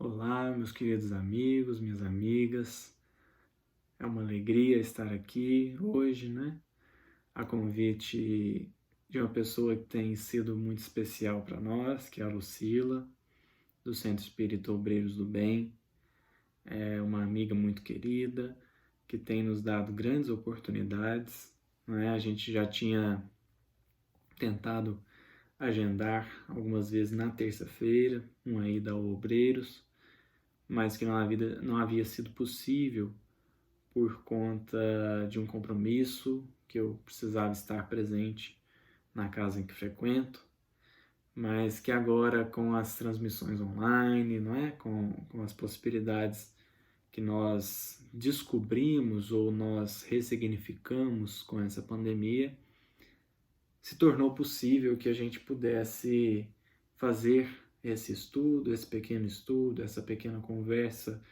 Olá, meus queridos amigos, minhas amigas. É uma alegria estar aqui hoje, né? A convite de uma pessoa que tem sido muito especial para nós, que é a Lucila, do Centro Espírita Obreiros do Bem. É uma amiga muito querida, que tem nos dado grandes oportunidades, né? A gente já tinha tentado agendar algumas vezes na terça-feira, uma ida ao Obreiros, mas que não havia sido possível por conta de um compromisso que eu precisava estar presente na casa em que frequento, mas que agora com as transmissões online, não é? Com as possibilidades que nós descobrimos ou nós ressignificamos com essa pandemia, se tornou possível que a gente pudesse fazer esse estudo, esse pequeno estudo, essa pequena conversa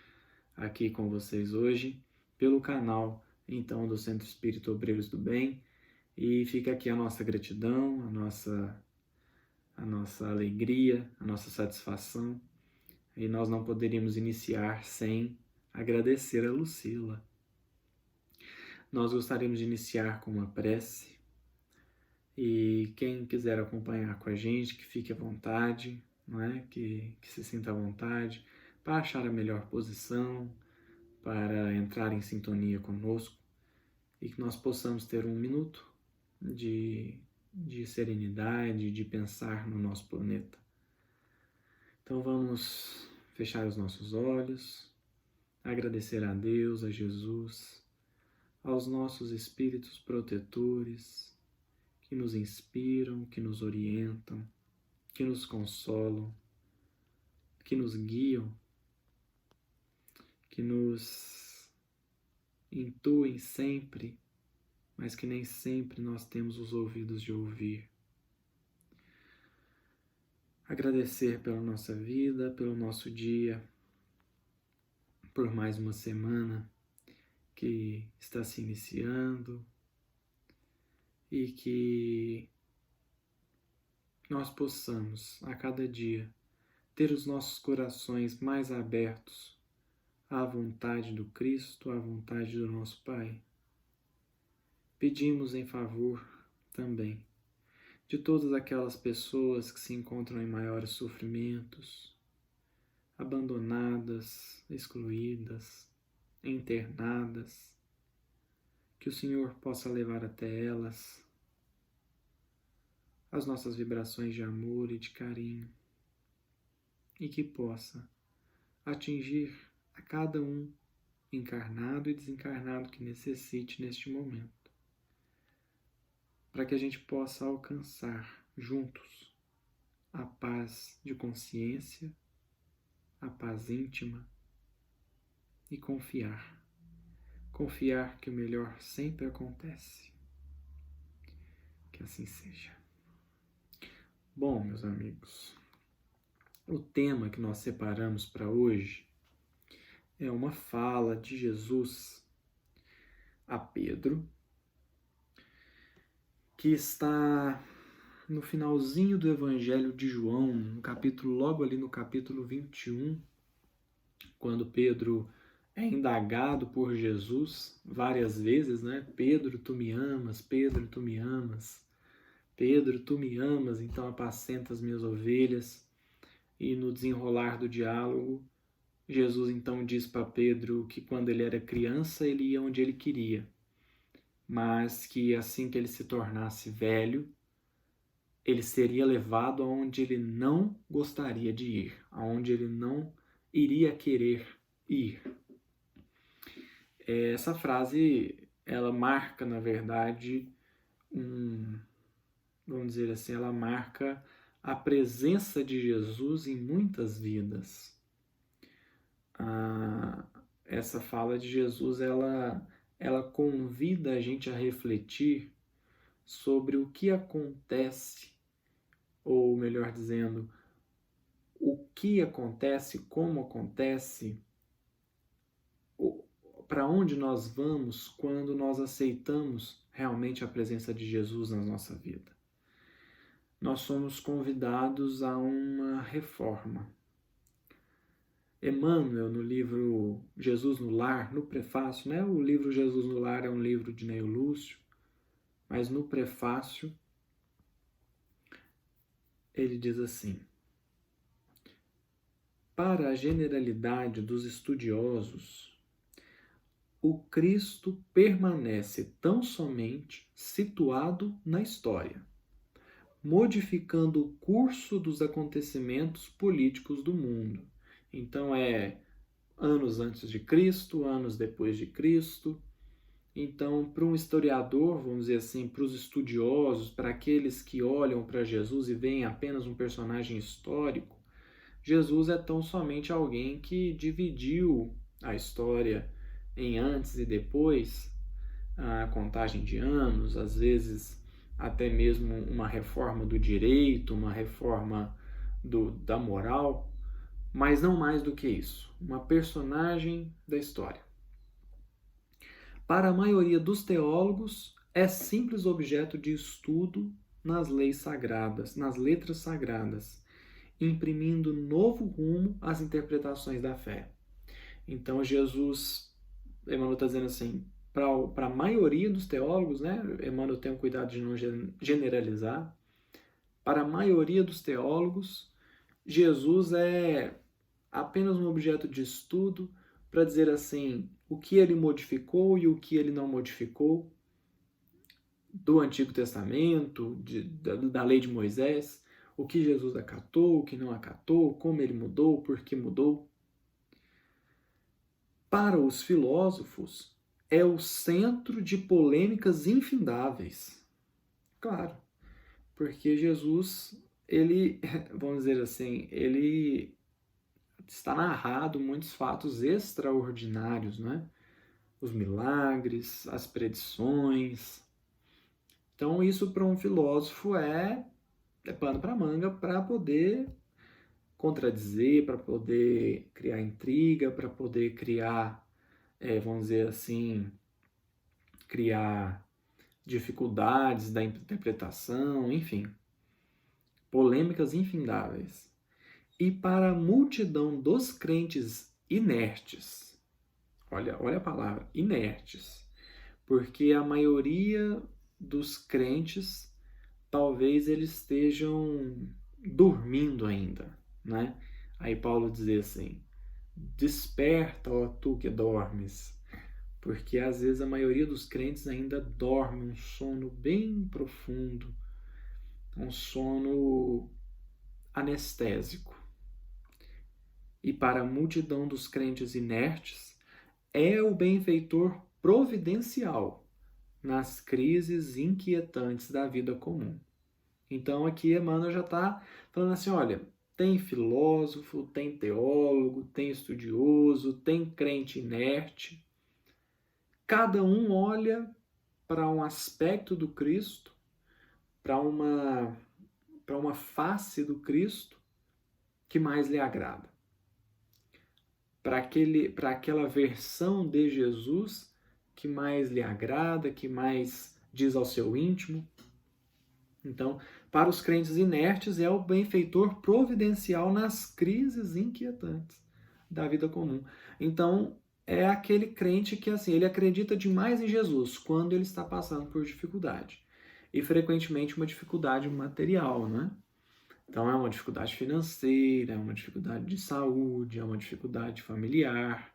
aqui com vocês hoje, pelo canal então do Centro Espírita Obreiros do Bem. E fica aqui a nossa gratidão, a nossa alegria, a nossa satisfação. E nós não poderíamos iniciar sem agradecer a Lucila. Nós gostaríamos de iniciar com uma prece. E quem quiser acompanhar com a gente, que fique à vontade, não é? Que se sinta à vontade para achar a melhor posição, para entrar em sintonia conosco e que nós possamos ter um minuto de serenidade, de pensar no nosso planeta. Então vamos fechar os nossos olhos, agradecer a Deus, a Jesus, aos nossos espíritos protetores que nos inspiram, que nos orientam, que nos consolam, que nos guiam, que nos intuem sempre, mas que nem sempre nós temos os ouvidos de ouvir. Agradecer pela nossa vida, pelo nosso dia, por mais uma semana que está se iniciando e que nós possamos, a cada dia, ter os nossos corações mais abertos à vontade do Cristo, à vontade do nosso Pai. Pedimos em favor também de todas aquelas pessoas que se encontram em maiores sofrimentos, abandonadas, excluídas, internadas, que o Senhor possa levar até elas as nossas vibrações de amor e de carinho, e que possa atingir a cada um, encarnado e desencarnado, que necessite neste momento, para que a gente possa alcançar juntos a paz de consciência, a paz íntima e confiar que o melhor sempre acontece. Que assim seja. Bom, meus amigos, o tema que nós separamos para hoje é uma fala de Jesus a Pedro, que está no finalzinho do Evangelho de João, logo ali no capítulo 21, quando Pedro é indagado por Jesus várias vezes, né? Pedro, tu me amas, Pedro, tu me amas, Pedro, tu me amas, então apacenta as minhas ovelhas. E no desenrolar do diálogo, Jesus então diz para Pedro que quando ele era criança ele ia onde ele queria, mas que assim que ele se tornasse velho, ele seria levado aonde ele não gostaria de ir, aonde ele não iria querer ir. Essa frase, ela marca, na verdade, vamos dizer assim, ela marca a presença de Jesus em muitas vidas. Essa fala de Jesus, ela convida a gente a refletir sobre o que acontece, ou melhor dizendo, o que acontece, como acontece, para onde nós vamos quando nós aceitamos realmente a presença de Jesus na nossa vida. Nós somos convidados a uma reforma. Emmanuel, no livro Jesus no Lar, no prefácio, né? O livro Jesus no Lar é um livro de Neio Lúcio, mas no prefácio ele diz assim: para a generalidade dos estudiosos, o Cristo permanece tão somente situado na história, modificando o curso dos acontecimentos políticos do mundo. Então anos antes de Cristo, anos depois de Cristo. Então, para um historiador, vamos dizer assim, para os estudiosos, para aqueles que olham para Jesus e veem apenas um personagem histórico, Jesus é tão somente alguém que dividiu a história em antes e depois, a contagem de anos, às vezes até mesmo uma reforma do direito, uma reforma da moral, mas não mais do que isso, uma personagem da história. Para a maioria dos teólogos, é simples objeto de estudo nas leis sagradas, nas letras sagradas, imprimindo novo rumo às interpretações da fé. Então, Jesus, Emmanuel está dizendo assim, para a maioria dos teólogos, né? Emmanuel tem um cuidado de não generalizar, para a maioria dos teólogos, Jesus é apenas um objeto de estudo para dizer assim, o que ele modificou e o que ele não modificou do Antigo Testamento, da lei de Moisés, o que Jesus acatou, o que não acatou, como ele mudou, por que mudou. Para os filósofos, é o centro de polêmicas infindáveis. Claro, porque Jesus, ele, vamos dizer assim, ele está narrado muitos fatos extraordinários, né? Os milagres, as predições. Então, isso para um filósofo é pano para manga para poder contradizer, para poder criar intriga, para poder criar, vamos dizer assim, criar dificuldades da interpretação, enfim, polêmicas infindáveis. E para a multidão dos crentes inertes, olha a palavra, inertes, porque a maioria dos crentes, talvez eles estejam dormindo ainda, né? Aí Paulo diz assim, desperta, ó tu que dormes, porque às vezes a maioria dos crentes ainda dorme um sono bem profundo, um sono anestésico. E para a multidão dos crentes inertes, é o benfeitor providencial nas crises inquietantes da vida comum. Então aqui Emmanuel já está falando assim, olha, tem filósofo, tem teólogo, tem estudioso, tem crente inerte. Cada um olha para um aspecto do Cristo, para uma face do Cristo que mais lhe agrada. Para aquela versão de Jesus que mais lhe agrada, que mais diz ao seu íntimo. Então, para os crentes inertes, é o benfeitor providencial nas crises inquietantes da vida comum. Então, é aquele crente que, assim, ele acredita demais em Jesus quando ele está passando por dificuldade. E, frequentemente, uma dificuldade material, né? Então, é uma dificuldade financeira, é uma dificuldade de saúde, é uma dificuldade familiar.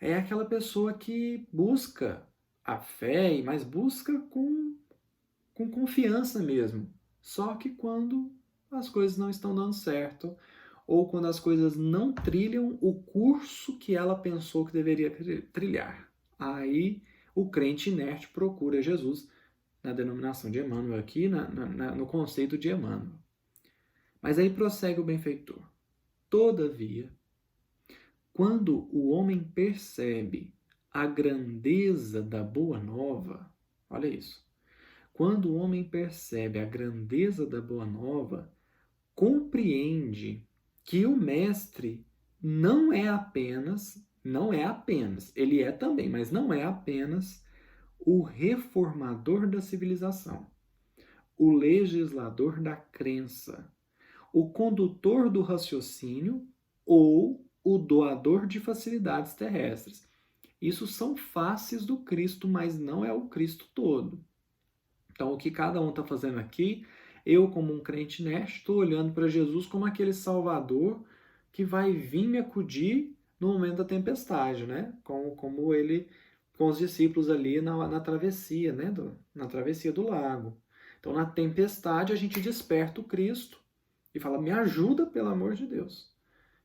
É aquela pessoa que busca a fé, mas busca com confiança mesmo. Só que quando as coisas não estão dando certo, ou quando as coisas não trilham o curso que ela pensou que deveria trilhar. Aí o crente inerte procura Jesus, na denominação de Emmanuel aqui, no conceito de Emmanuel. Mas aí prossegue o benfeitor. Todavia, quando o homem percebe a grandeza da boa nova, olha isso, quando o homem percebe a grandeza da boa nova, compreende que o mestre não é apenas, ele é também, mas não é apenas o reformador da civilização, o legislador da crença, o condutor do raciocínio ou o doador de facilidades terrestres. Isso são faces do Cristo, mas não é o Cristo todo. Então, o que cada um está fazendo aqui, eu, como um crente nerd, estou olhando para Jesus como aquele Salvador que vai vir me acudir no momento da tempestade, né? Como ele com os discípulos ali na travessia, né? Na travessia do lago. Então, na tempestade, a gente desperta o Cristo e fala: me ajuda, pelo amor de Deus.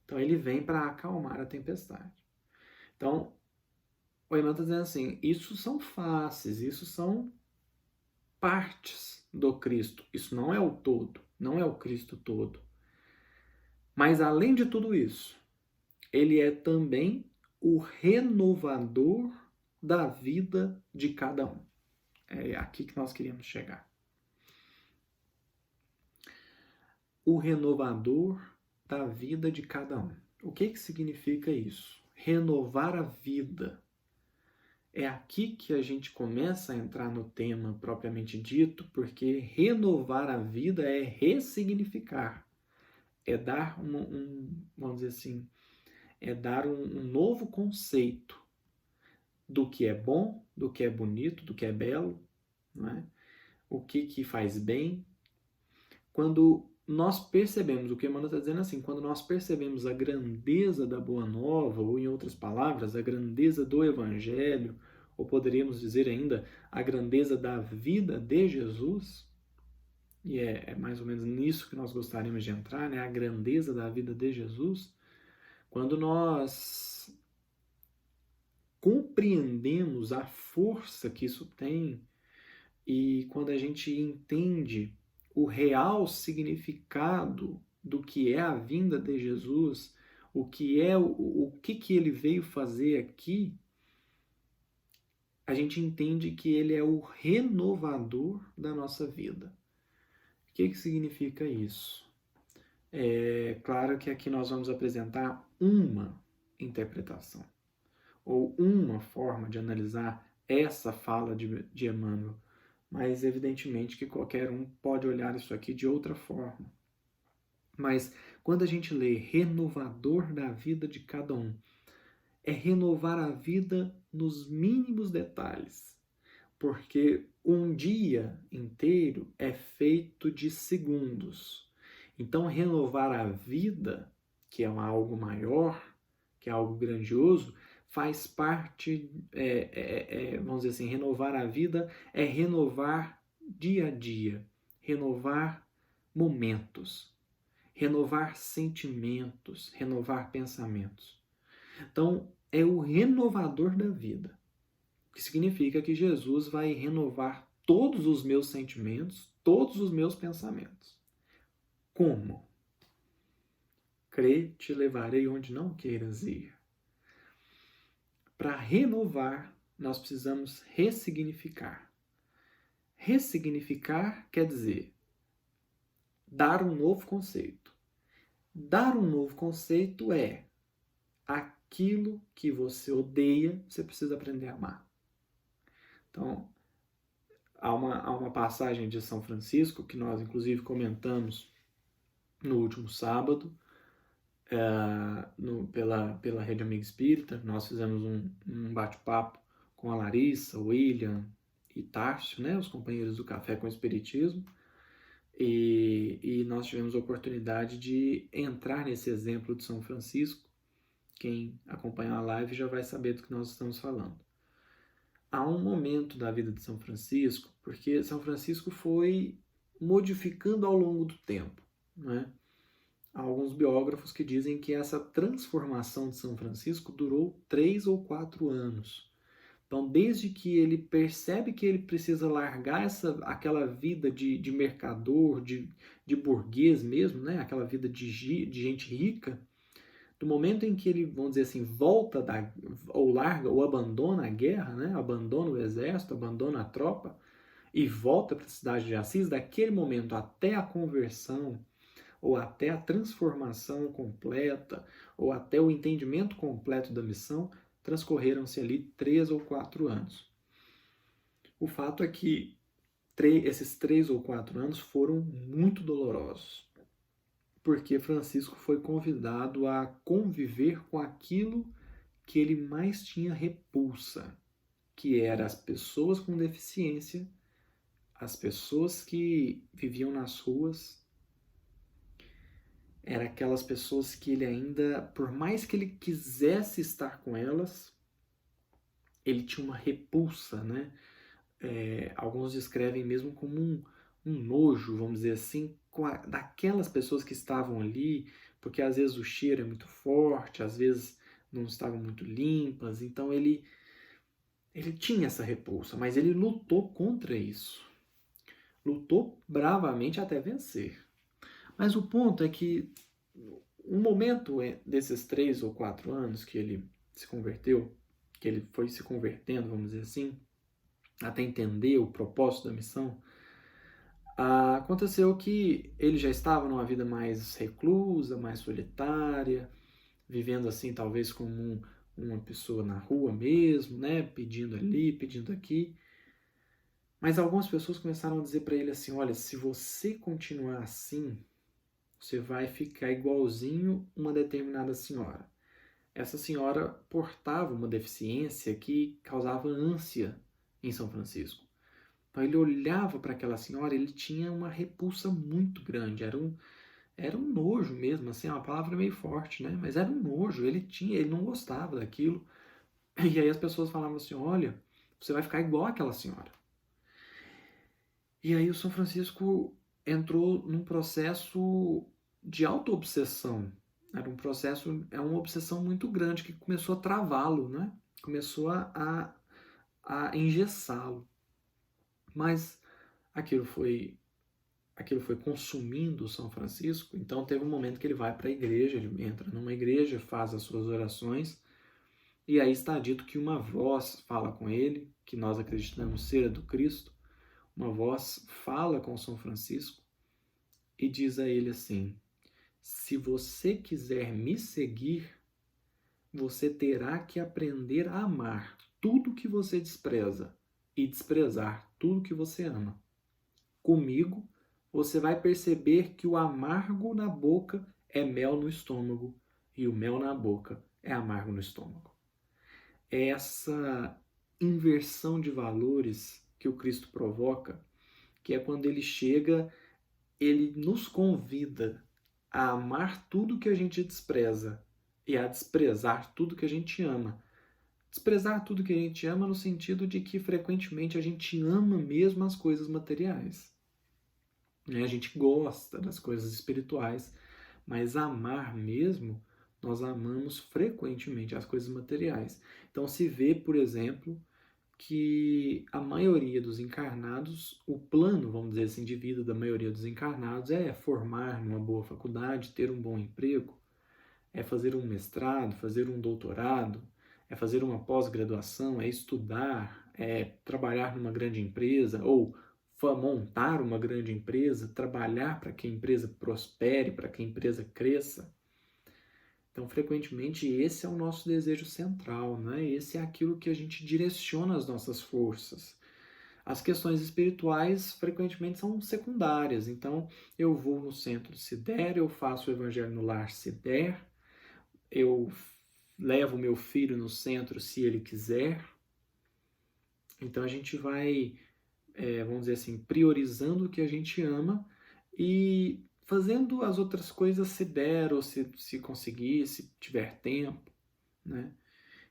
Então, ele vem para acalmar a tempestade. Então, o Emmanuel está dizendo assim: isso são faces, isso são partes do Cristo. Isso não é o todo, não é o Cristo todo. Mas, além de tudo isso, ele é também o renovador da vida de cada um. É aqui que nós queríamos chegar. O renovador da vida de cada um. O que significa isso? Renovar a vida. É aqui que a gente começa a entrar no tema propriamente dito, porque renovar a vida é ressignificar, é dar vamos dizer assim, é dar um novo conceito do que é bom, do que é bonito, do que é belo, não é? O que faz bem. Quando nós percebemos, o que Emmanuel está dizendo assim, quando nós percebemos a grandeza da Boa Nova, ou em outras palavras, a grandeza do Evangelho, ou poderíamos dizer ainda, a grandeza da vida de Jesus, e é mais ou menos nisso que nós gostaríamos de entrar, né? A grandeza da vida de Jesus, quando nós compreendemos a força que isso tem e quando a gente entende o real significado do que é a vinda de Jesus, o que é o que ele veio fazer aqui, a gente entende que ele é o renovador da nossa vida. O que significa isso? É claro que aqui nós vamos apresentar uma interpretação, ou uma forma de analisar essa fala de Emmanuel, mas evidentemente que qualquer um pode olhar isso aqui de outra forma. Mas quando a gente lê renovador da vida de cada um, é renovar a vida nos mínimos detalhes, porque um dia inteiro é feito de segundos. Então, renovar a vida, que é algo maior, que é algo grandioso, faz parte, vamos dizer assim, renovar a vida é renovar dia a dia, renovar momentos, renovar sentimentos, renovar pensamentos. Então, é o renovador da vida, que significa que Jesus vai renovar todos os meus sentimentos, todos os meus pensamentos. Como? Crê, te levarei onde não queiras ir. Para renovar, nós precisamos ressignificar. Ressignificar quer dizer dar um novo conceito. Dar um novo conceito é aquilo que você odeia, você precisa aprender a amar. Então, há uma passagem de São Francisco que nós, inclusive, comentamos no último sábado, pela Rede Amiga Espírita. Nós fizemos um bate-papo com a Larissa, o William e Tárcio, né, os companheiros do Café com Espiritismo, e nós tivemos a oportunidade de entrar nesse exemplo de São Francisco. Quem acompanha a live já vai saber do que nós estamos falando. Há um momento da vida de São Francisco, porque São Francisco foi modificando ao longo do tempo, né? Há alguns biógrafos que dizem que essa transformação de São Francisco durou 3 ou 4 anos. Então, desde que ele percebe que ele precisa largar aquela vida de mercador, de burguês mesmo, né? Aquela vida de gente rica, do momento em que ele, vamos dizer assim, volta ou larga ou abandona a guerra, né? Abandona o exército, abandona a tropa e volta para a cidade de Assis, daquele momento até a conversão, ou até a transformação completa, ou até o entendimento completo da missão, transcorreram-se ali 3 ou 4 anos. O fato é que esses 3 ou 4 anos foram muito dolorosos. porque Francisco foi convidado a conviver com aquilo que ele mais tinha repulsa, que eram as pessoas com deficiência, as pessoas que viviam nas ruas, eram aquelas pessoas que ele ainda, por mais que ele quisesse estar com elas, ele tinha uma repulsa, né? Alguns descrevem mesmo como um nojo, vamos dizer assim, daquelas pessoas que estavam ali, porque às vezes o cheiro é muito forte, às vezes não estavam muito limpas, então ele tinha essa repulsa, mas ele lutou contra isso. Lutou bravamente até vencer. Mas o ponto é que um momento desses 3 ou 4 anos que ele se converteu, que ele foi se convertendo, vamos dizer assim, até entender o propósito da missão, aconteceu que ele já estava numa vida mais reclusa, mais solitária, vivendo assim talvez como uma pessoa na rua mesmo, né, pedindo ali, pedindo aqui. Mas algumas pessoas começaram a dizer para ele assim, olha, se você continuar assim, você vai ficar igualzinho uma determinada senhora. Essa senhora portava uma deficiência que causava ânsia em São Francisco. Então ele olhava para aquela senhora, ele tinha uma repulsa muito grande, era um nojo mesmo, assim, é uma palavra meio forte, né? Mas era um nojo, ele não gostava daquilo. E aí as pessoas falavam assim, olha, você vai ficar igual àquela senhora. E aí o São Francisco entrou num processo de autoobsessão. Era um processo, é uma obsessão muito grande que começou a travá-lo, né? Começou a engessá-lo. Mas aquilo foi consumindo São Francisco, então teve um momento que ele vai para a igreja, ele entra numa igreja, faz as suas orações, e aí está dito que uma voz fala com ele, que nós acreditamos ser a do Cristo, uma voz fala com São Francisco e diz a ele assim, se você quiser me seguir, você terá que aprender a amar tudo que você despreza e desprezar tudo que você ama. Comigo, você vai perceber que o amargo na boca é mel no estômago e o mel na boca é amargo no estômago. É essa inversão de valores que o Cristo provoca, que é quando ele chega, ele nos convida a amar tudo que a gente despreza e a desprezar tudo que a gente ama. Desprezar tudo que a gente ama no sentido de que frequentemente a gente ama mesmo as coisas materiais. A gente gosta das coisas espirituais, mas amar mesmo, nós amamos frequentemente as coisas materiais. Então se vê, por exemplo, que a maioria dos encarnados, o plano, vamos dizer assim, de vida da maioria dos encarnados é formar numa boa faculdade, ter um bom emprego, é fazer um mestrado, fazer um doutorado, é fazer uma pós-graduação, é estudar, é trabalhar numa grande empresa ou montar uma grande empresa, trabalhar para que a empresa prospere, para que a empresa cresça. Então, frequentemente, esse é o nosso desejo central, né? Esse é aquilo que a gente direciona as nossas forças. As questões espirituais, frequentemente, são secundárias. Então, eu vou no centro se der, eu faço o evangelho no lar se der, eu levo meu filho no centro se ele quiser. Então, a gente vai, vamos dizer assim, priorizando o que a gente ama e fazendo as outras coisas se der ou se conseguir, se tiver tempo, né?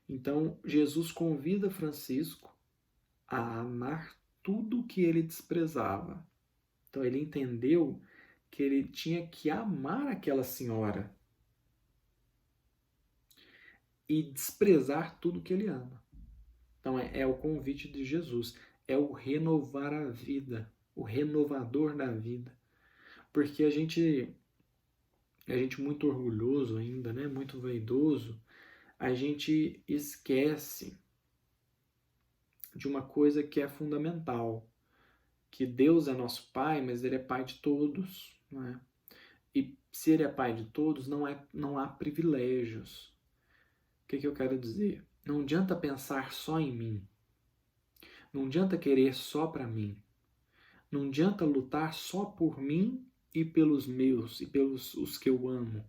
Então, Jesus convida Francisco a amar tudo que ele desprezava. Então, ele entendeu que ele tinha que amar aquela senhora e desprezar tudo que ele ama. Então, é o convite de Jesus, é o renovar a vida, o renovador da vida. Porque a gente muito orgulhoso ainda, né? Muito vaidoso, a gente esquece de uma coisa que é fundamental, que Deus é nosso Pai, mas Ele é Pai de todos, não é? E se Ele é Pai de todos, não há privilégios. O que eu quero dizer? Não adianta pensar só em mim. Não adianta querer só para mim. Não adianta lutar só por mim e pelos meus e pelos os que eu amo.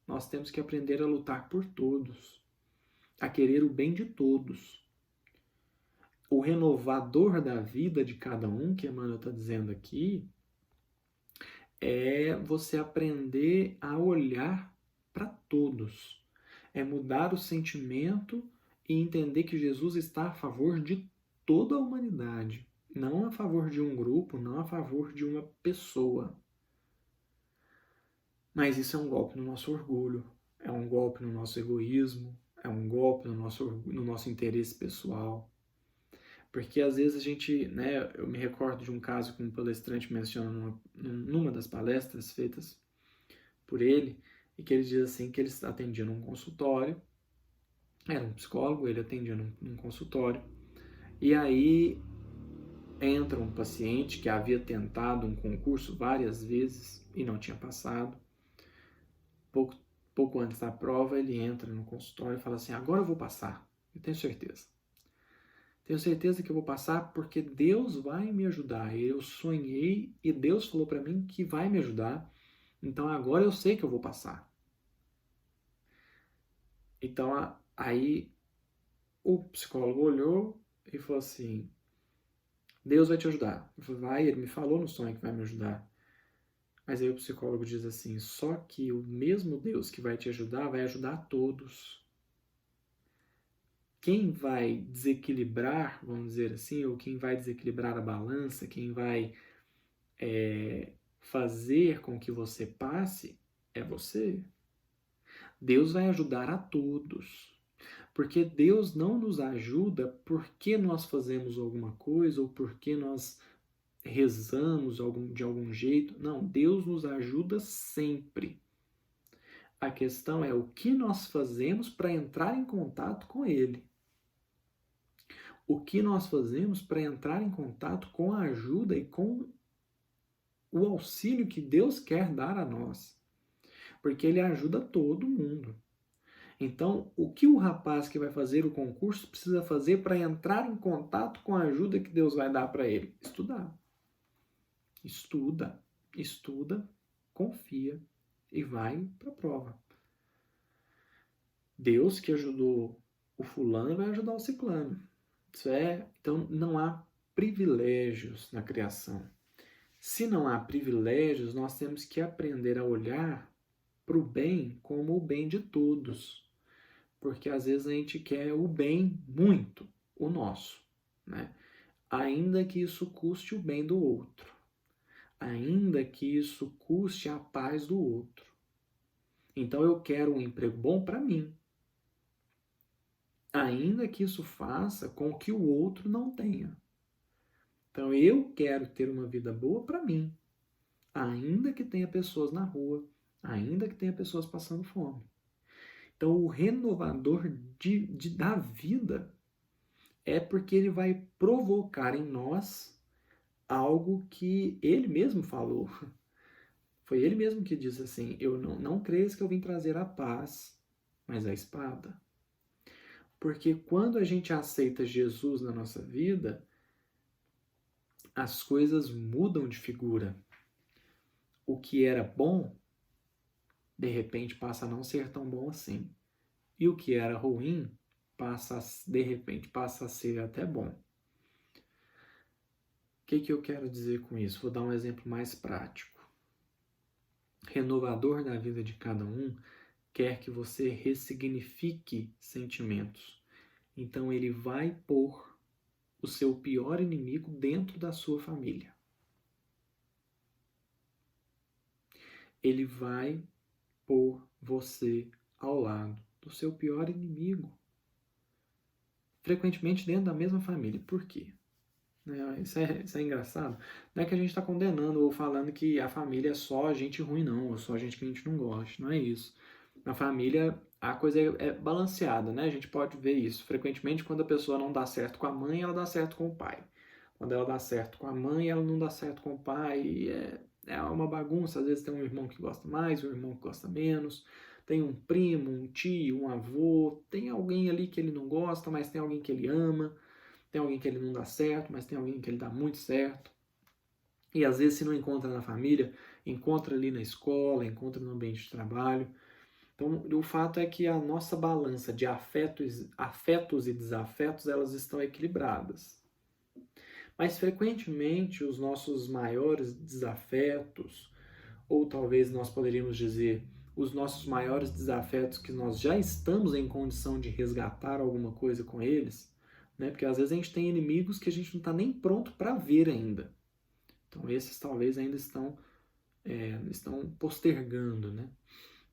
Nós temos que aprender a lutar por todos, a querer o bem de todos. O renovador da vida de cada um, que Emmanuel está dizendo aqui, é você aprender a olhar para todos. É mudar o sentimento e entender que Jesus está a favor de toda a humanidade, não a favor de um grupo, não a favor de uma pessoa. Mas isso é um golpe no nosso orgulho, é um golpe no nosso egoísmo, é um golpe no nosso interesse pessoal. Porque às vezes a gente, né, eu me recordo de um caso que um palestrante menciona numa das palestras feitas por ele, e que ele diz assim que ele atendia num consultório, era um psicólogo, ele atendia num consultório, e aí entra um paciente que havia tentado um concurso várias vezes e não tinha passado. Pouco antes da prova, ele entra no consultório e fala assim, agora eu vou passar, eu tenho certeza. Tenho certeza que eu vou passar porque Deus vai me ajudar. Eu sonhei e Deus falou para mim que vai me ajudar. Então agora eu sei que eu vou passar. Então aí o psicólogo olhou e falou assim, Deus vai te ajudar. Eu falei, vai, ele me falou no sonho que vai me ajudar. Mas aí o psicólogo diz assim, só que o mesmo Deus que vai te ajudar vai ajudar a todos. Quem vai desequilibrar, vamos dizer assim, ou quem vai desequilibrar a balança, quem vai fazer com que você passe, é você. Deus vai ajudar a todos. Porque Deus não nos ajuda porque nós fazemos alguma coisa ou porque nós rezamos de algum jeito. Não, Deus nos ajuda sempre. A questão é o que nós fazemos para entrar em contato com Ele. O que nós fazemos para entrar em contato com a ajuda e com o auxílio que Deus quer dar a nós. Porque Ele ajuda todo mundo. Então, o que o rapaz que vai fazer o concurso precisa fazer para entrar em contato com a ajuda que Deus vai dar para ele? Estudar. Estuda, confia e vai para a prova. Deus que ajudou o fulano vai ajudar o ciclano. Então não há privilégios na criação. Se não há privilégios, nós temos que aprender a olhar para o bem como o bem de todos. Porque às vezes a gente quer o bem muito, o nosso, né? Ainda que isso custe o bem do outro. Ainda que isso custe a paz do outro. Então eu quero um emprego bom para mim. Ainda que isso faça com que o outro não tenha. Então eu quero ter uma vida boa para mim. Ainda que tenha pessoas na rua, ainda que tenha pessoas passando fome. Então o renovador da vida é porque ele vai provocar em nós algo que ele mesmo falou. Foi ele mesmo que disse assim, eu não creio que eu vim trazer a paz, mas a espada. Porque quando a gente aceita Jesus na nossa vida, as coisas mudam de figura. O que era bom, de repente passa a não ser tão bom assim. E o que era ruim, de repente passa a ser até bom. O que eu quero dizer com isso? Vou dar um exemplo mais prático. Renovador da vida de cada um quer que você ressignifique sentimentos. Então ele vai pôr o seu pior inimigo dentro da sua família. Ele vai pôr você ao lado do seu pior inimigo. Frequentemente dentro da mesma família. Por quê? Isso é engraçado. Não é que a gente está condenando ou falando que a família é só gente ruim, não, ou só gente que a gente não gosta. Não é isso. Na família, a coisa é balanceada, né? A gente pode ver isso. Frequentemente, quando a pessoa não dá certo com a mãe, ela dá certo com o pai. Quando ela dá certo com a mãe, ela não dá certo com o pai. É uma bagunça. Às vezes tem um irmão que gosta mais, um irmão que gosta menos. Tem um primo, um tio, um avô. Tem alguém ali que ele não gosta, mas tem alguém que ele ama. Tem alguém que ele não dá certo, mas tem alguém que ele dá muito certo. E às vezes se não encontra na família, encontra ali na escola, encontra no ambiente de trabalho. Então, o fato é que a nossa balança de afetos e desafetos, elas estão equilibradas. Mas, frequentemente, os nossos maiores desafetos, ou talvez nós poderíamos dizer, os nossos maiores desafetos que nós já estamos em condição de resgatar alguma coisa com eles, né? Porque às vezes a gente tem inimigos que a gente não está nem pronto para ver ainda. Então, esses talvez ainda estão postergando, né?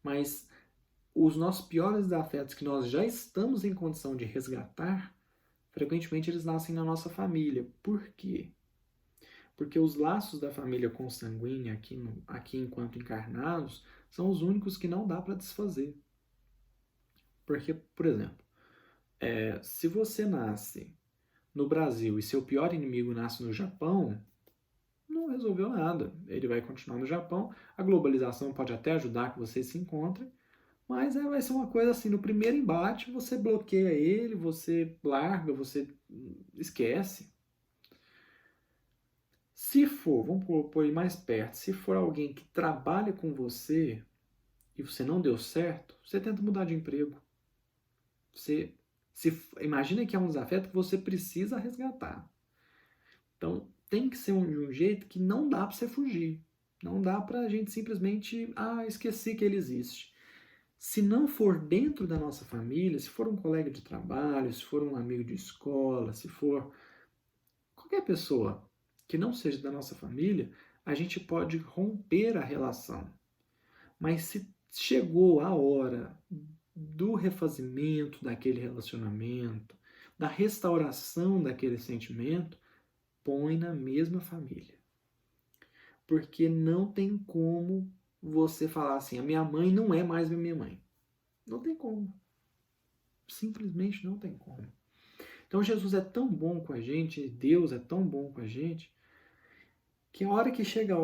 Mas os nossos piores desafetos que nós já estamos em condição de resgatar, frequentemente eles nascem na nossa família. Por quê? Porque os laços da família consanguínea aqui enquanto encarnados são os únicos que não dá para desfazer. Porque, por exemplo, se você nasce no Brasil e seu pior inimigo nasce no Japão, não resolveu nada. Ele vai continuar no Japão. A globalização pode até ajudar que vocês se encontrem, mas vai ser uma coisa assim, no primeiro embate você bloqueia ele, você larga, você esquece. Se for, vamos pôr ele mais perto, se for alguém que trabalha com você e você não deu certo, você tenta mudar de emprego. Imagina que é um desafeto que você precisa resgatar. Então, tem que ser de um jeito que não dá para você fugir. Não dá para a gente simplesmente, esqueci que ele existe. Se não for dentro da nossa família, se for um colega de trabalho, se for um amigo de escola, se for qualquer pessoa que não seja da nossa família, a gente pode romper a relação. Mas se chegou a hora do refazimento daquele relacionamento, da restauração daquele sentimento, põe na mesma família. Porque não tem como você falar assim, a minha mãe não é mais a minha mãe. Não tem como. Simplesmente não tem como. Então Jesus é tão bom com a gente, Deus é tão bom com a gente, que a hora que chega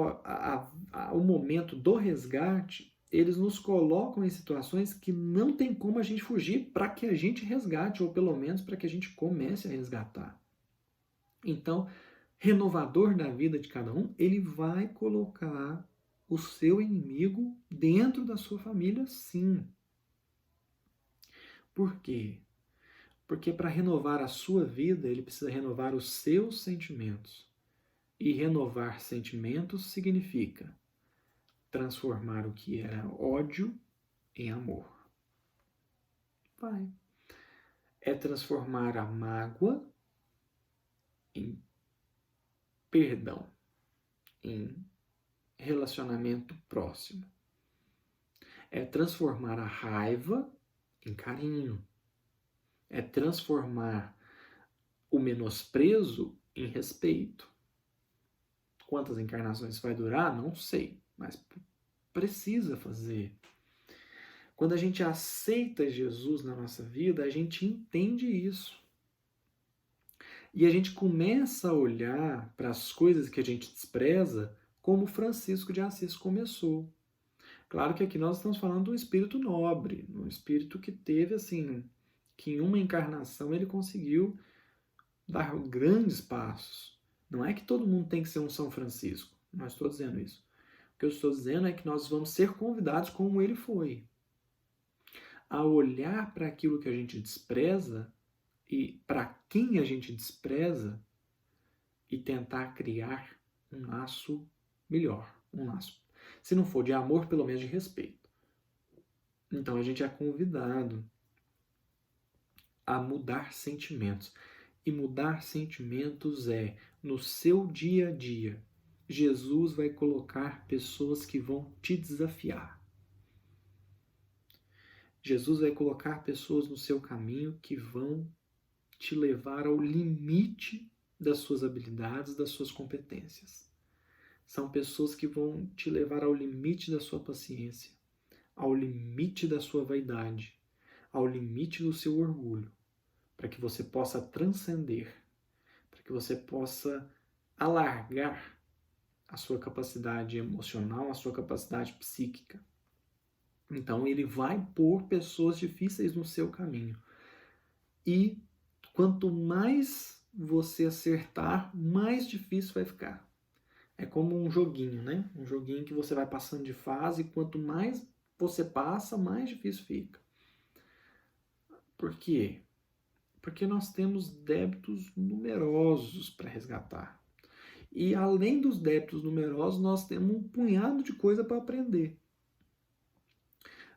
o momento do resgate, eles nos colocam em situações que não tem como a gente fugir para que a gente resgate, ou pelo menos para que a gente comece a resgatar. Então, renovador da vida de cada um, ele vai colocar o seu inimigo dentro da sua família, sim. Por quê? Porque para renovar a sua vida, ele precisa renovar os seus sentimentos. E renovar sentimentos significa transformar o que era ódio em amor. Vai. É transformar a mágoa em perdão, em relacionamento próximo. É transformar a raiva em carinho. É transformar o menosprezo em respeito. Quantas encarnações vai durar? Não sei, mas precisa fazer. Quando a gente aceita Jesus na nossa vida, a gente entende isso. E a gente começa a olhar para as coisas que a gente despreza como Francisco de Assis começou. Claro que aqui nós estamos falando de um espírito nobre, um espírito que teve, assim, que em uma encarnação ele conseguiu dar grandes passos. Não é que todo mundo tem que ser um São Francisco, não estou dizendo isso. O que eu estou dizendo é que nós vamos ser convidados como ele foi. A olhar para aquilo que a gente despreza e para quem a gente despreza e tentar criar um laço melhor, um laço, se não for de amor, pelo menos de respeito. Então a gente é convidado a mudar sentimentos. E mudar sentimentos é, no seu dia a dia, Jesus vai colocar pessoas que vão te desafiar. Jesus vai colocar pessoas no seu caminho que vão te levar ao limite das suas habilidades, das suas competências. São pessoas que vão te levar ao limite da sua paciência, ao limite da sua vaidade, ao limite do seu orgulho, para que você possa transcender, para que você possa alargar a sua capacidade emocional, a sua capacidade psíquica. Então ele vai pôr pessoas difíceis no seu caminho. E quanto mais você acertar, mais difícil vai ficar. É como um joguinho, né? Um joguinho que você vai passando de fase e quanto mais você passa, mais difícil fica. Por quê? Porque nós temos débitos numerosos para resgatar. E além dos débitos numerosos, nós temos um punhado de coisa para aprender.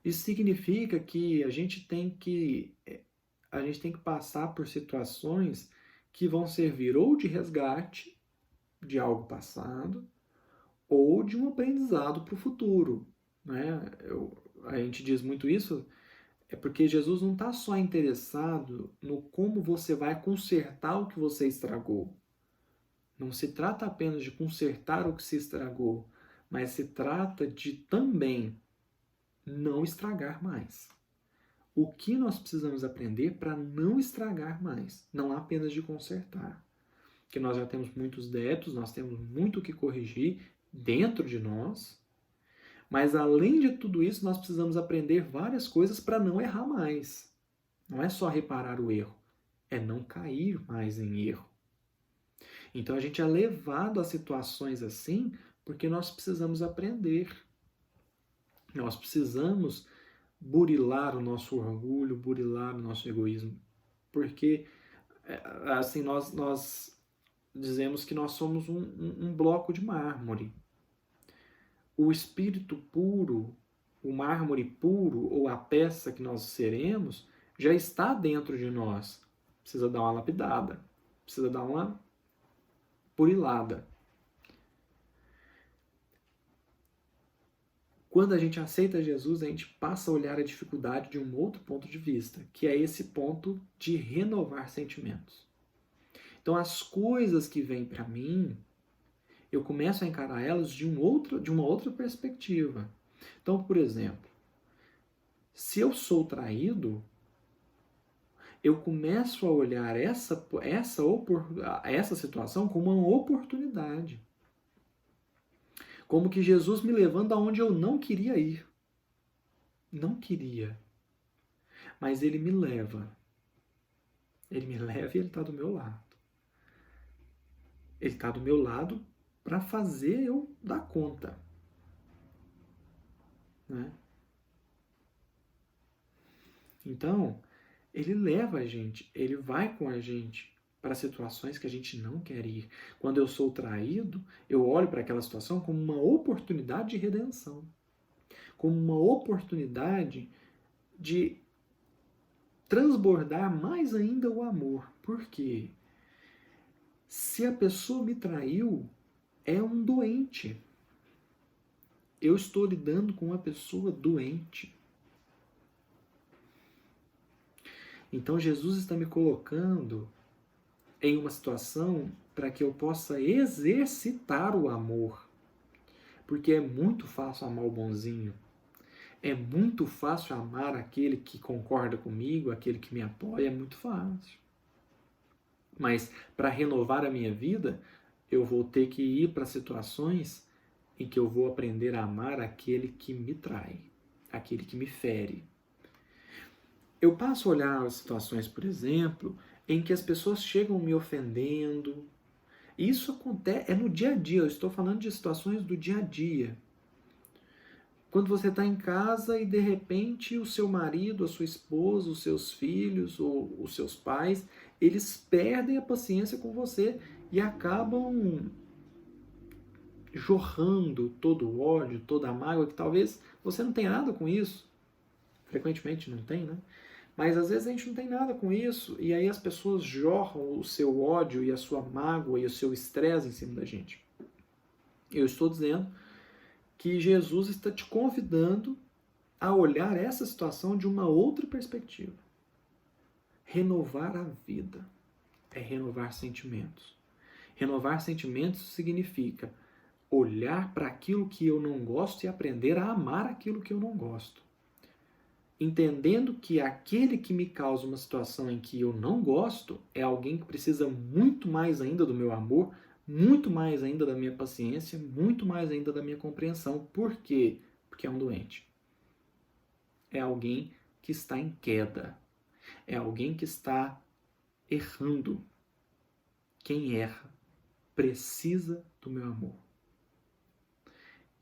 Isso significa que a gente tem que passar por situações que vão servir ou de resgate de algo passado ou de um aprendizado para o futuro. Né? A gente diz muito isso, é porque Jesus não está só interessado no como você vai consertar o que você estragou. Não se trata apenas de consertar o que se estragou, mas se trata de também não estragar mais. O que nós precisamos aprender para não estragar mais, não apenas de consertar. Porque nós já temos muitos débitos, nós temos muito o que corrigir dentro de nós, mas além de tudo isso, nós precisamos aprender várias coisas para não errar mais. Não é só reparar o erro, é não cair mais em erro. Então a gente é levado a situações assim porque nós precisamos aprender. Nós precisamos burilar o nosso orgulho, burilar o nosso egoísmo. Porque assim nós dizemos que nós somos um bloco de mármore. O espírito puro, o mármore puro ou a peça que nós seremos já está dentro de nós. Precisa dar uma lapidada, precisa dar uma burilada. Quando a gente aceita Jesus, a gente passa a olhar a dificuldade de um outro ponto de vista, que é esse ponto de renovar sentimentos. Então, as coisas que vêm para mim, eu começo a encarar elas de uma outra perspectiva. Então, por exemplo, se eu sou traído, eu começo a olhar essa situação como uma oportunidade. Como que Jesus me levando aonde eu não queria ir. Não queria. Mas ele me leva. Ele me leva e ele está do meu lado. Ele está do meu lado para fazer eu dar conta. Né? Então, ele leva a gente, ele vai com a gente para situações que a gente não quer ir. Quando eu sou traído, eu olho para aquela situação como uma oportunidade de redenção, como uma oportunidade de transbordar mais ainda o amor. Por quê? Se a pessoa me traiu, é um doente. Eu estou lidando com uma pessoa doente. Então Jesus está me colocando em uma situação para que eu possa exercitar o amor. Porque é muito fácil amar o bonzinho. É muito fácil amar aquele que concorda comigo, aquele que me apoia, é muito fácil. Mas para renovar a minha vida, eu vou ter que ir para situações em que eu vou aprender a amar aquele que me trai, aquele que me fere. Eu passo a olhar as situações, por exemplo, em que as pessoas chegam me ofendendo. Isso acontece, é no dia a dia, eu estou falando de situações do dia a dia. Quando você está em casa e de repente o seu marido, a sua esposa, os seus filhos ou os seus pais, eles perdem a paciência com você e acabam jorrando todo o ódio, toda a mágoa, que talvez você não tenha nada com isso. Frequentemente não tem, né? Mas às vezes a gente não tem nada com isso e aí as pessoas jorram o seu ódio e a sua mágoa e o seu estresse em cima da gente. Eu estou dizendo que Jesus está te convidando a olhar essa situação de uma outra perspectiva. Renovar a vida é renovar sentimentos. Renovar sentimentos significa olhar para aquilo que eu não gosto e aprender a amar aquilo que eu não gosto. Entendendo que aquele que me causa uma situação em que eu não gosto é alguém que precisa muito mais ainda do meu amor, muito mais ainda da minha paciência, muito mais ainda da minha compreensão. Por quê? Porque é um doente. É alguém que está em queda. É alguém que está errando. Quem erra precisa do meu amor.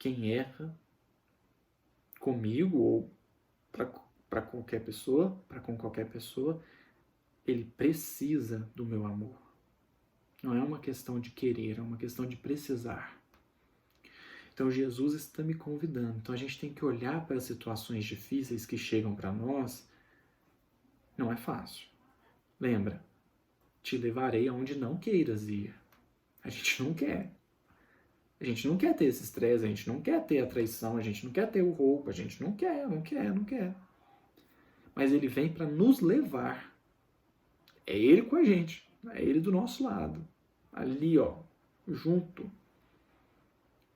quem erra comigo ou para qualquer pessoa, com qualquer pessoa, ele precisa do meu amor. Não é uma questão de querer, é uma questão de precisar. Então Jesus está me convidando. Então a gente tem que olhar para as situações difíceis que chegam para nós. Não é fácil. Lembra, te levarei aonde não queiras ir. A gente não quer. A gente não quer ter esse estresse, a gente não quer ter a traição, a gente não quer ter o roubo, a gente não quer. Mas ele vem para nos levar. É ele com a gente, é ele do nosso lado. Ali, ó, junto.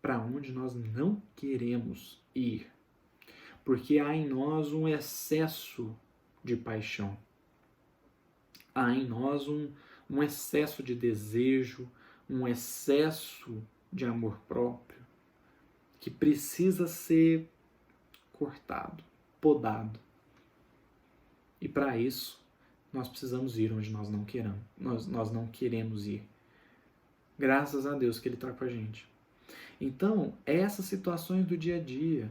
Para onde nós não queremos ir. Porque há em nós um excesso de paixão. Há em nós um excesso de desejo, um excesso de amor próprio, que precisa ser cortado, podado. E para isso, nós precisamos ir onde nós não queremos, nós não queremos ir. Graças a Deus que Ele está com a gente. Então, essas situações do dia a dia,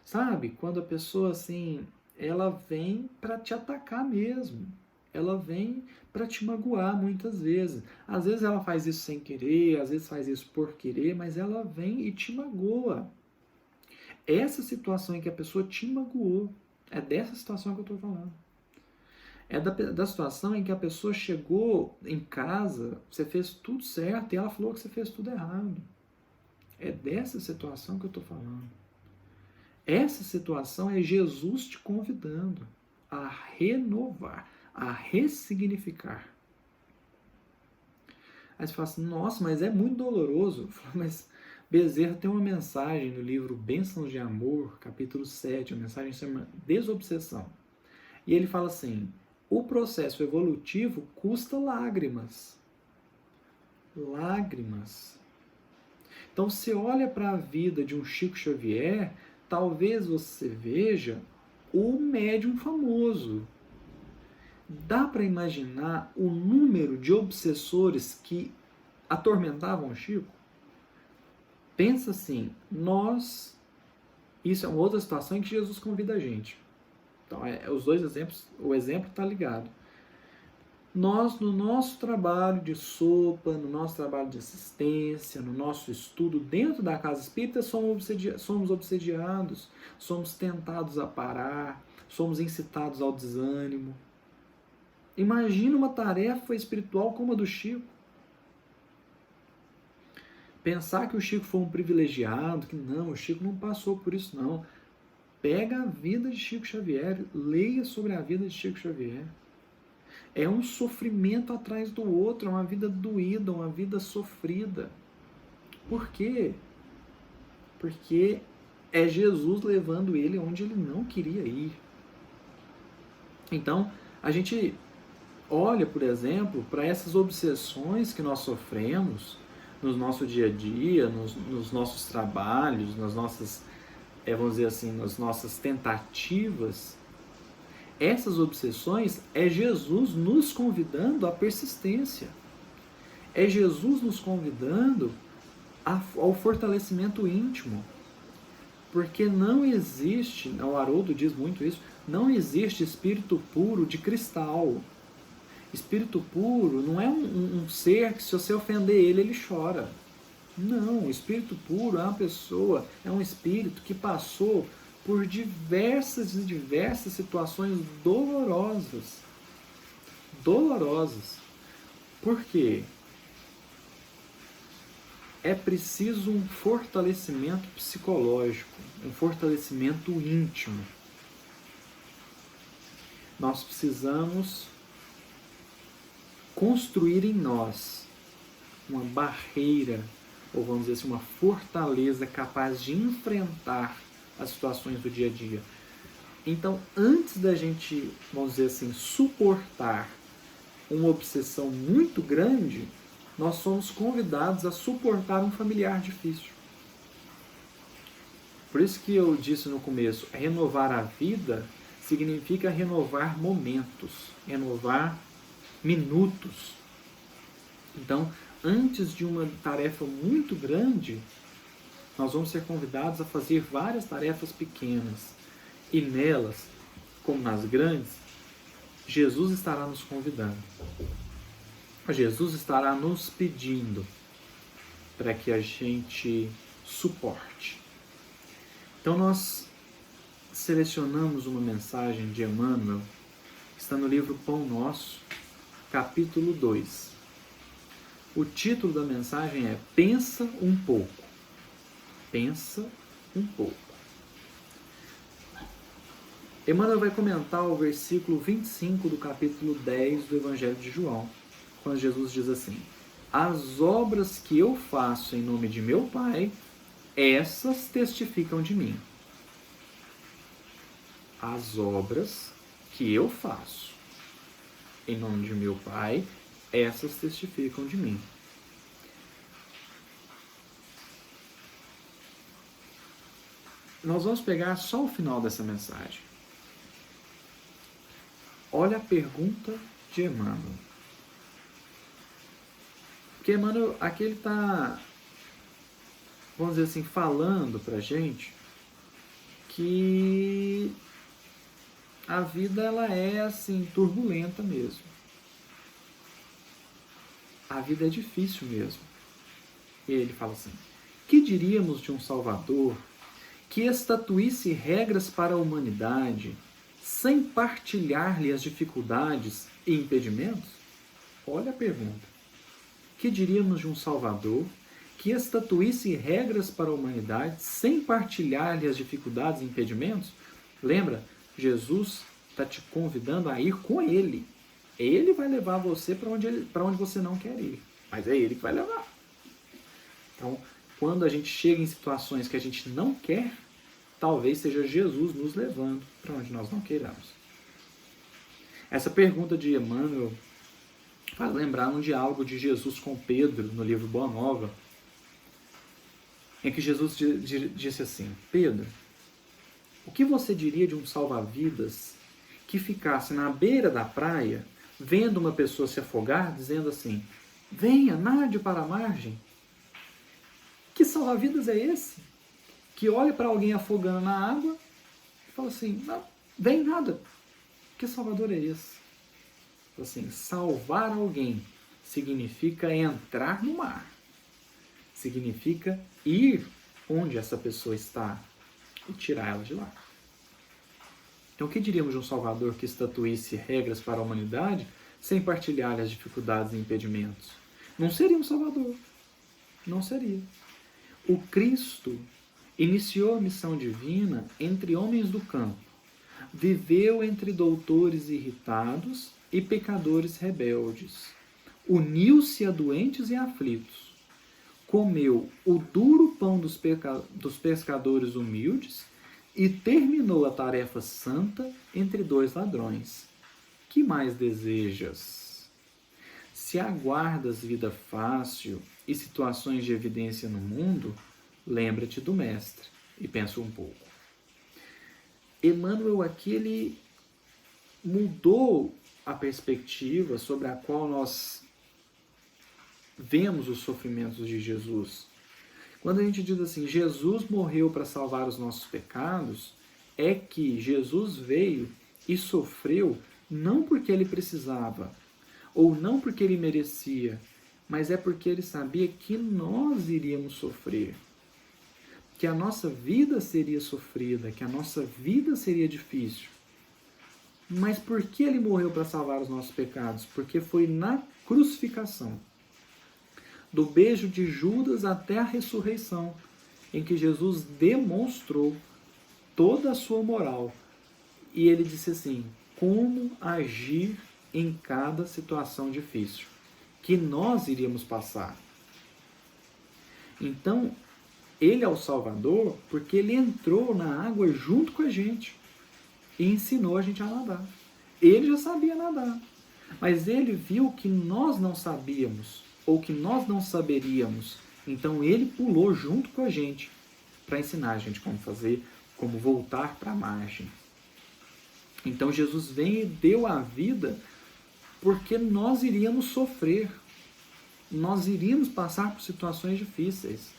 sabe? Quando a pessoa, assim, ela vem para te atacar mesmo. Ela vem para te magoar muitas vezes. Às vezes ela faz isso sem querer, às vezes faz isso por querer, mas ela vem e te magoa. Essa situação em que a pessoa te magoou, é dessa situação que eu estou falando. É da situação em que a pessoa chegou em casa, você fez tudo certo e ela falou que você fez tudo errado. É dessa situação que eu estou falando. Essa situação é Jesus te convidando a renovar, a ressignificar. Aí você fala assim, nossa, mas é muito doloroso. Mas Bezerra tem uma mensagem no livro Bênçãos de Amor, capítulo 7, a mensagem se chama Desobsessão. E ele fala assim, o processo evolutivo custa lágrimas. Lágrimas. Então, você olha para a vida de um Chico Xavier, talvez você veja o médium famoso. Dá para imaginar o número de obsessores que atormentavam o Chico? Pensa assim, isso é uma outra situação em que Jesus convida a gente. Então, os dois exemplos, o exemplo está ligado. Nós, no nosso trabalho de sopa, no nosso trabalho de assistência, no nosso estudo dentro da casa espírita, somos obsediados, somos tentados a parar, somos incitados ao desânimo. Imagina uma tarefa espiritual como a do Chico. Pensar que o Chico foi um privilegiado, que não, o Chico não passou por isso não. Pega a vida de Chico Xavier, leia sobre a vida de Chico Xavier. É um sofrimento atrás do outro, é uma vida doída, uma vida sofrida. Por quê? Porque é Jesus levando ele onde ele não queria ir. Então, a gente olha, por exemplo, para essas obsessões que nós sofremos no nosso dia a dia, nos nossos trabalhos, nas nossas, vamos dizer assim, nas nossas tentativas. Essas obsessões é Jesus nos convidando à persistência. É Jesus nos convidando ao fortalecimento íntimo. Porque não existe, o Haroldo diz muito isso, não existe espírito puro de cristal. Espírito puro não é um ser que se você ofender ele chora. Não, o espírito puro é uma pessoa, é um espírito que passou por diversas e diversas situações dolorosas. Dolorosas. Por quê? É preciso um fortalecimento psicológico, um fortalecimento íntimo. Nós precisamos construir em nós uma barreira, ou vamos dizer assim, uma fortaleza capaz de enfrentar as situações do dia a dia. Então, antes da gente, vamos dizer assim, suportar uma obsessão muito grande, nós somos convidados a suportar um familiar difícil. Por isso que eu disse no começo, renovar a vida significa renovar momentos, renovar minutos. Então, antes de uma tarefa muito grande, nós vamos ser convidados a fazer várias tarefas pequenas. E nelas, como nas grandes, Jesus estará nos convidando. Jesus estará nos pedindo para que a gente suporte. Então nós selecionamos uma mensagem de Emmanuel, que está no livro Pão Nosso, capítulo 2. O título da mensagem é Pensa um pouco. Pensa um pouco. Emmanuel vai comentar o versículo 25 do capítulo 10 do Evangelho de João, quando Jesus diz assim: as obras que eu faço em nome de meu Pai, essas testificam de mim. As obras que eu faço em nome de meu Pai, essas testificam de mim. Nós vamos pegar só o final dessa mensagem. Olha a pergunta de Emmanuel. Porque Emmanuel, aqui ele está, vamos dizer assim, falando para a gente que a vida ela é assim, turbulenta mesmo. A vida é difícil mesmo. E ele fala assim: que diríamos de um Salvador que estatuísse regras para a humanidade sem partilhar-lhe as dificuldades e impedimentos? Olha a pergunta. Que diríamos de um Salvador que estatuísse regras para a humanidade sem partilhar-lhe as dificuldades e impedimentos? Lembra, Jesus está te convidando a ir com Ele. Ele vai levar você para onde você não quer ir, mas é Ele que vai levar. Então, quando a gente chega em situações que a gente não quer, talvez seja Jesus nos levando para onde nós não queiramos. Essa pergunta de Emmanuel faz lembrar um diálogo de Jesus com Pedro no livro Boa Nova, em que Jesus disse assim: Pedro, o que você diria de um salva-vidas que ficasse na beira da praia, vendo uma pessoa se afogar, dizendo assim: venha, nade para a margem? Que salva-vidas é esse? Que olha para alguém afogando na água e fala assim: não, vem nada. Que salvador é esse? Assim, salvar alguém significa entrar no mar. Significa ir onde essa pessoa está e tirar ela de lá. Então, o que diríamos de um Salvador que estatuísse regras para a humanidade sem partilhar as dificuldades e impedimentos? Não seria um Salvador. Não seria. O Cristo iniciou a missão divina entre homens do campo. Viveu entre doutores irritados e pecadores rebeldes. Uniu-se a doentes e aflitos. Comeu o duro pão dos pescadores humildes e terminou a tarefa santa entre dois ladrões. Que mais desejas? Se aguardas vida fácil e situações de evidência no mundo, lembra-te do Mestre e pensa um pouco. Emmanuel aqui, ele mudou a perspectiva sobre a qual nós vemos os sofrimentos de Jesus. Quando a gente diz assim, Jesus morreu para salvar os nossos pecados, é que Jesus veio e sofreu não porque ele precisava, ou não porque ele merecia, mas é porque ele sabia que nós iríamos sofrer, que a nossa vida seria sofrida, que a nossa vida seria difícil. Mas por que ele morreu para salvar os nossos pecados? Porque foi na crucificação, do beijo de Judas até a ressurreição, em que Jesus demonstrou toda a sua moral. E ele disse assim, como agir em cada situação difícil que nós iríamos passar. Então, ele é o Salvador porque ele entrou na água junto com a gente e ensinou a gente a nadar. Ele já sabia nadar, mas ele viu que nós não sabíamos ou que nós não saberíamos. Então ele pulou junto com a gente para ensinar a gente como fazer, como voltar para a margem. Então Jesus vem e deu a vida porque nós iríamos sofrer, nós iríamos passar por situações difíceis.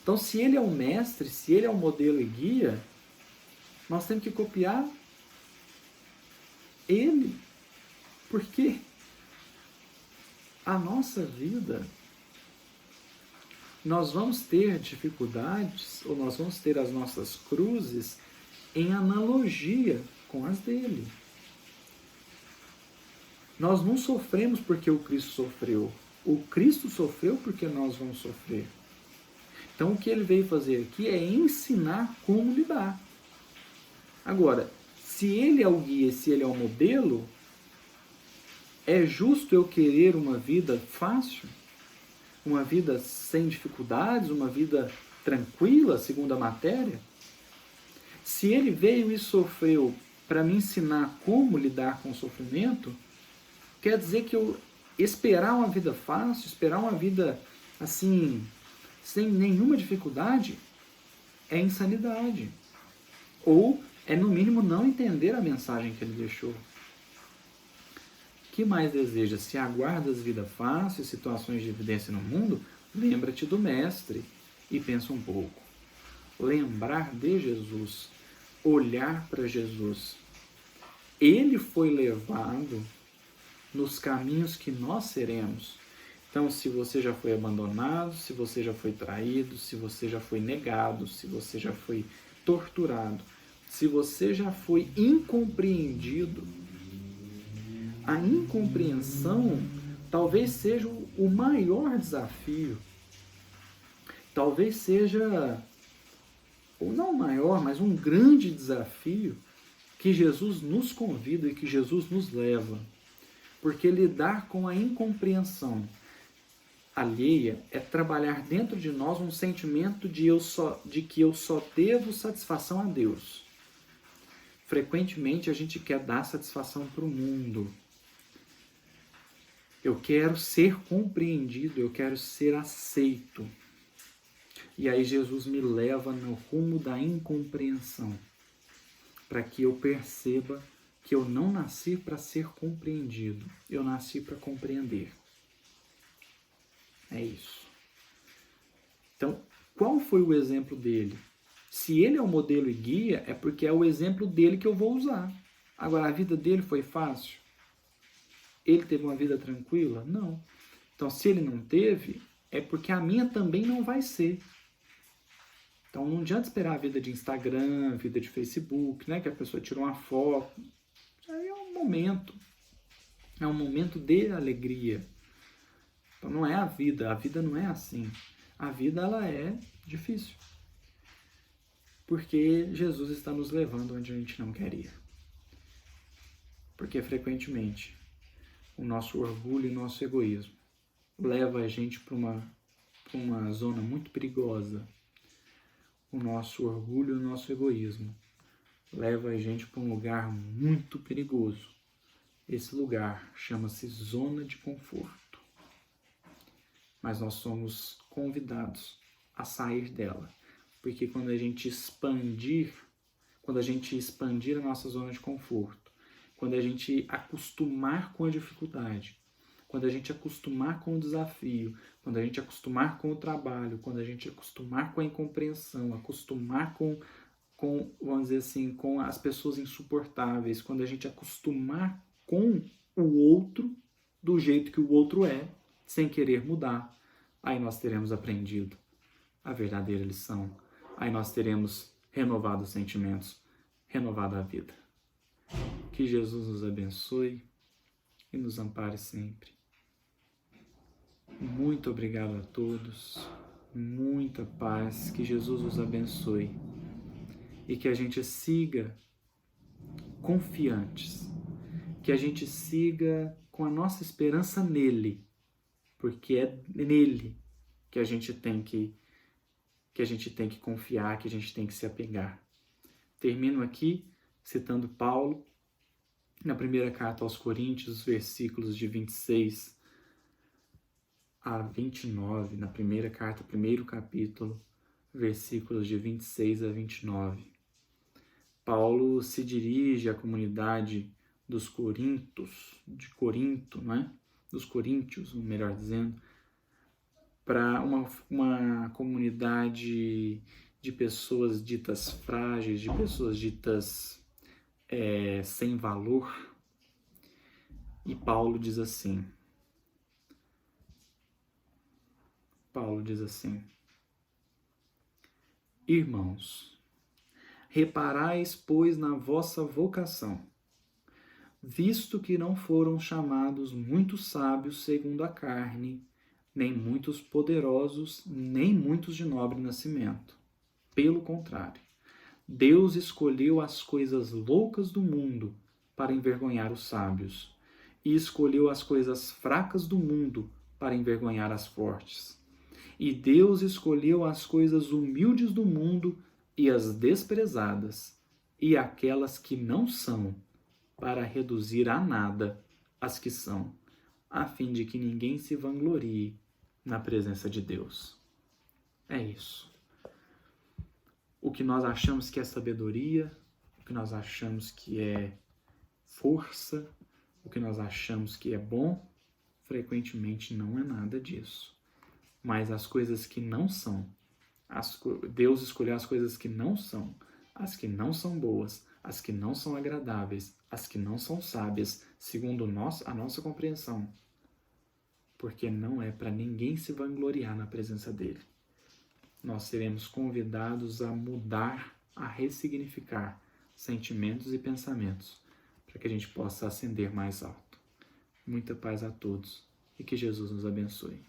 Então, se ele é o mestre, se ele é o modelo e guia, nós temos que copiar ele. Porque a nossa vida, nós vamos ter dificuldades, ou nós vamos ter as nossas cruzes em analogia com as dele. Nós não sofremos porque o Cristo sofreu. O Cristo sofreu porque nós vamos sofrer. Então, o que ele veio fazer aqui é ensinar como lidar. Agora, se ele é o guia, se ele é o modelo, é justo eu querer uma vida fácil? Uma vida sem dificuldades? Uma vida tranquila, segundo a matéria? Se ele veio e sofreu para me ensinar como lidar com o sofrimento, quer dizer que eu esperar uma vida fácil, esperar uma vida assim, sem nenhuma dificuldade, é insanidade. Ou é, no mínimo, não entender a mensagem que ele deixou. O que mais deseja? Se aguardas vida fácil, situações de evidência no mundo, lembra-te do Mestre e pensa um pouco. Lembrar de Jesus, olhar para Jesus. Ele foi levado nos caminhos que nós seremos. Então, se você já foi abandonado, se você já foi traído, se você já foi negado, se você já foi torturado, se você já foi incompreendido, a incompreensão talvez seja o maior desafio. Talvez seja, ou não o maior, mas um grande desafio que Jesus nos convida e que Jesus nos leva. Porque lidar com a incompreensão alheia é trabalhar dentro de nós um sentimento de que eu só devo satisfação a Deus. Frequentemente a gente quer dar satisfação para o mundo. Eu quero ser compreendido, eu quero ser aceito. E aí Jesus me leva no rumo da incompreensão, para que eu perceba que eu não nasci para ser compreendido, eu nasci para compreender. É isso. Então, qual foi o exemplo dele? Se ele é o modelo e guia, é porque é o exemplo dele que eu vou usar. Agora, a vida dele foi fácil? Ele teve uma vida tranquila? Não. Então, se ele não teve, é porque a minha também não vai ser. Então, não adianta esperar a vida de Instagram, a vida de Facebook, né? Que a pessoa tira uma foto. Isso aí é um momento. É um momento de alegria. Então, não é a vida não é assim. A vida, ela é difícil. Porque Jesus está nos levando onde a gente não quer ir. Porque, frequentemente, o nosso orgulho e o nosso egoísmo leva a gente para uma zona muito perigosa. O nosso orgulho e o nosso egoísmo leva a gente para um lugar muito perigoso. Esse lugar chama-se zona de conforto. Mas nós somos convidados a sair dela. Porque quando a gente expandir a nossa zona de conforto, quando a gente acostumar com a dificuldade, quando a gente acostumar com o desafio, quando a gente acostumar com o trabalho, quando a gente acostumar com a incompreensão, acostumar com vamos dizer assim, com as pessoas insuportáveis, quando a gente acostumar com o outro do jeito que o outro é, sem querer mudar, aí nós teremos aprendido a verdadeira lição, aí nós teremos renovado os sentimentos, renovado a vida. Que Jesus nos abençoe e nos ampare sempre. Muito obrigado a todos, muita paz, que Jesus os abençoe e que a gente siga confiantes, que a gente siga com a nossa esperança nele, porque é nele que a gente tem que confiar, que a gente tem que se apegar. Termino aqui citando Paulo, na primeira carta aos Coríntios, versículos de 26 a 29, na primeira carta, primeiro capítulo, versículos de 26 a 29. Paulo se dirige à comunidade dos Coríntios, de Corinto, não é? Dos coríntios, melhor dizendo, para uma comunidade de pessoas ditas frágeis, de pessoas ditas sem valor. E Paulo diz assim, irmãos, reparais, pois, na vossa vocação, visto que não foram chamados muitos sábios segundo a carne, nem muitos poderosos, nem muitos de nobre nascimento. Pelo contrário, Deus escolheu as coisas loucas do mundo para envergonhar os sábios, e escolheu as coisas fracas do mundo para envergonhar as fortes. E Deus escolheu as coisas humildes do mundo e as desprezadas, e aquelas que não são, para reduzir a nada as que são, a fim de que ninguém se vanglorie na presença de Deus. É isso. O que nós achamos que é sabedoria, o que nós achamos que é força, o que nós achamos que é bom, frequentemente não é nada disso. Mas as coisas que não são, Deus escolheu as coisas que não são, as que não são boas, as que não são agradáveis, as que não são sábias, segundo a nossa compreensão, porque não é para ninguém se vangloriar na presença dele. Nós seremos convidados a mudar, a ressignificar sentimentos e pensamentos, para que a gente possa ascender mais alto. Muita paz a todos e que Jesus nos abençoe.